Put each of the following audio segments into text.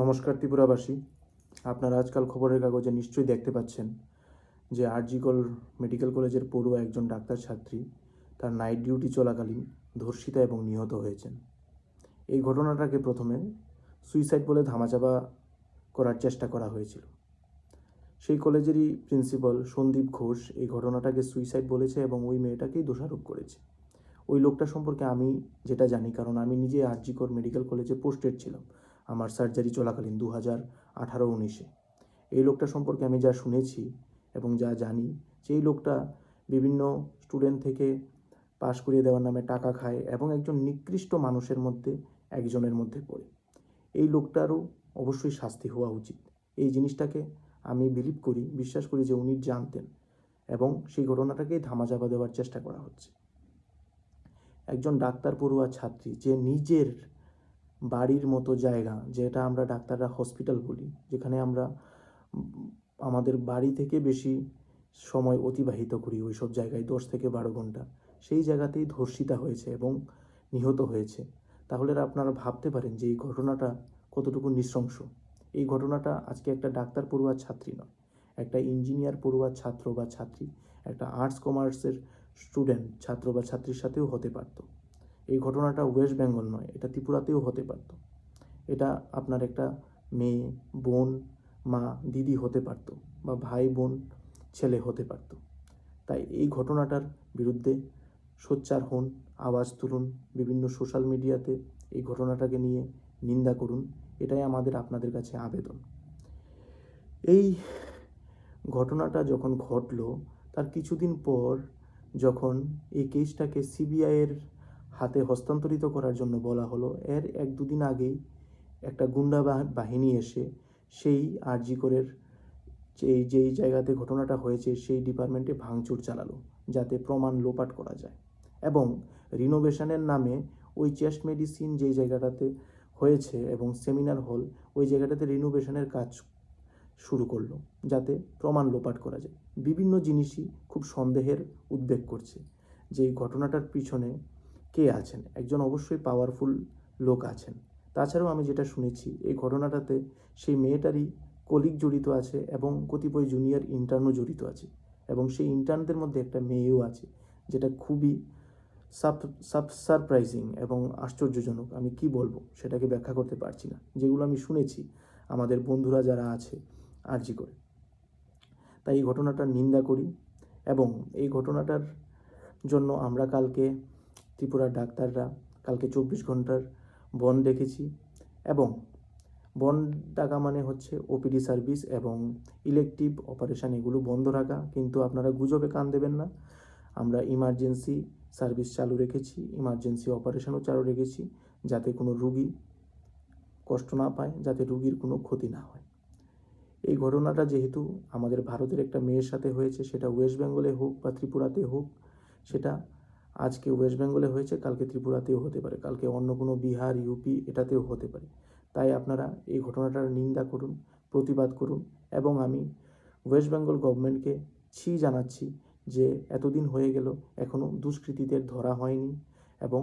নমস্কার ত্রিপুরাবাসী। আপনারা আজকাল খবরের কাগজে নিশ্চয়ই দেখতে পাচ্ছেন যে আরজিকর মেডিকেল কলেজের পড়ুয়া একজন ডাক্তার ছাত্রী তার নাইট ডিউটি চলাকালীন ধর্ষিতা এবং নিহত হয়েছেন। এই ঘটনাটাকে প্রথমে সুইসাইড বলে ধামাচাপা করার চেষ্টা করা হয়েছিল। সেই কলেজেরই প্রিন্সিপাল সন্দীপ ঘোষ এই ঘটনাটাকে সুইসাইড বলেছে এবং ওই মেয়েটাকেই দোষারোপ করেছে। ওই লোকটা সম্পর্কে আমি যেটা জানি, কারণ আমি নিজে আরজিকর মেডিকেল কলেজে পোস্টেড ছিলাম আমার সার্জারি চলাকালীন 2018-19-এ। এই লোকটা সম্পর্কে আমি যা শুনেছি এবং যা জানি যে এই লোকটা বিভিন্ন স্টুডেন্ট থেকে পাশ করিয়ে দেওয়ার নামে টাকা খায় এবং একজন নিকৃষ্ট মানুষের মধ্যে একজনের মধ্যে পড়ে। এই লোকটারও অবশ্যই শাস্তি হওয়া উচিত। এই জিনিসটাকে আমি বিশ্বাস করি যে উনি জানতেন এবং সেই ঘটনাটাকেই ধামাচাপা দেওয়ার চেষ্টা করা হচ্ছে। একজন ডাক্তার পড়ুয়া ছাত্রী যে নিজের বাড়ির মতো জায়গা, যেটা আমরা ডাক্তাররা হসপিটাল বলি, যেখানে আমরা আমাদের বাড়ি থেকে বেশি সময় অতিবাহিত করি ওই সব জায়গায় 10 থেকে 12 ঘন্টা, সেই জায়গাতেই ধর্ষিতা হয়েছে এবং নিহত হয়েছে। তাহলে আপনারা ভাবতে পারেন যে এই ঘটনাটা কতটুকু নৃশংস। এই ঘটনাটা আজকে একটা ডাক্তার পড়ুয়া ছাত্রী নয়, একটা ইঞ্জিনিয়ার পড়ুয়া ছাত্র বা ছাত্রী, একটা আর্টস কমার্সের স্টুডেন্ট ছাত্র বা ছাত্রীর সাথেও হতে পারত। এই ঘটনাটা ওয়েস্ট বেঙ্গল নয়, এটা ত্রিপুরাতেও হতে পারত। এটা আপনার একটা মেয়ে, বোন, মা, দিদি হতে পারত, বা ভাই, বোন, ছেলে হতে পারত। তাই এই ঘটনাটার বিরুদ্ধে সোচ্চার হন, আওয়াজ তুলুন, বিভিন্ন সোশ্যাল মিডিয়াতে এই ঘটনাটাকে নিয়ে নিন্দা করুন। এটাই আমাদের আপনাদের কাছে আবেদন। এই ঘটনাটা যখন ঘটলো তার কিছুদিন পর যখন এই কেসটাকে সিবিআইয়ের হাতে হস্তান্তরিত করার জন্য বলা হলো, এর 1-2 দিন আগেই একটা গুন্ডা বাহিনী এসে সেই আরজিকরের যেই জায়গাতে ঘটনাটা হয়েছে সেই ডিপার্টমেন্টে ভাঙচুর চালালো যাতে প্রমাণ লোপাট করা যায়, এবং রিনোভেশনের নামে ওই চেস্ট মেডিসিন যেই জায়গাটাতে হয়েছে এবং সেমিনার হল, ওই জায়গাটাতে রিনোভেশনের কাজ শুরু করলো যাতে প্রমাণ লোপাট করা যায়। বিভিন্ন জিনিসই খুব সন্দেহের উদ্বেগ করছে যে এই ঘটনাটার পিছনে কে আছেন। একজন অবশ্যই পাওয়ারফুল লোক আছেন। তাছাড়াও আমি যেটা শুনেছি এই ঘটনাটাতে সেই মেয়েটারই কলিগ জড়িত আছে এবং কতিপয় জুনিয়র ইন্টার্নও জড়িত আছে, এবং সেই ইন্টার্নদের মধ্যে একটা মেয়েও আছে, যেটা খুবই সারপ্রাইজিং এবং আশ্চর্যজনক। আমি কি বলবো সেটাকে ব্যাখ্যা করতে পারছি না, যেগুলো আমি শুনেছি আমাদের বন্ধুরা যারা আছে আরজিকরে। তাই এই ঘটনাটার নিন্দা করি এবং এই ঘটনাটার জন্য আমরা কালকে ত্রিপুরার ডাক্তাররা কালকে 24 ঘন্টার বন্ধ রেখেছি। এবং বন্ধ ডাকা মানে হচ্ছে ওপিডি সার্ভিস এবং ইলেকটিভ অপারেশান এগুলো বন্ধ রাখা। কিন্তু আপনারা গুজবে কান দেবেন না, আমরা ইমার্জেন্সি সার্ভিস চালু রেখেছি, ইমার্জেন্সি অপারেশনও চালু রেখেছি, যাতে কোনো রুগী কষ্ট না পায়, যাতে রুগীর কোনো ক্ষতি না হয়। এই ঘটনাটা যেহেতু আমাদের ভারতের একটা মেয়ের সাথে হয়েছে, সেটা ওয়েস্ট বেঙ্গলে হোক বা ত্রিপুরাতে হোক, সেটা আজকে ওয়েস্ট বেঙ্গলে হয়েছে, কালকে ত্রিপুরাতেও হতে পারে, কালকে অন্য কোনো বিহার, ইউপি এটাতেও হতে পারে। তাই আপনারা এই ঘটনাটার নিন্দা করুন, প্রতিবাদ করুন, এবং আমি ওয়েস্ট বেঙ্গল গভর্নমেন্টকে জানাচ্ছি যে এতদিন হয়ে গেল এখনও দুষ্কৃতীদের ধরা হয়নি এবং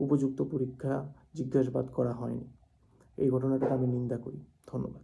উপযুক্ত পরীক্ষা জিজ্ঞাসাবাদ করা হয়নি। এই ঘটনাটাকে আমি নিন্দা করি। ধন্যবাদ।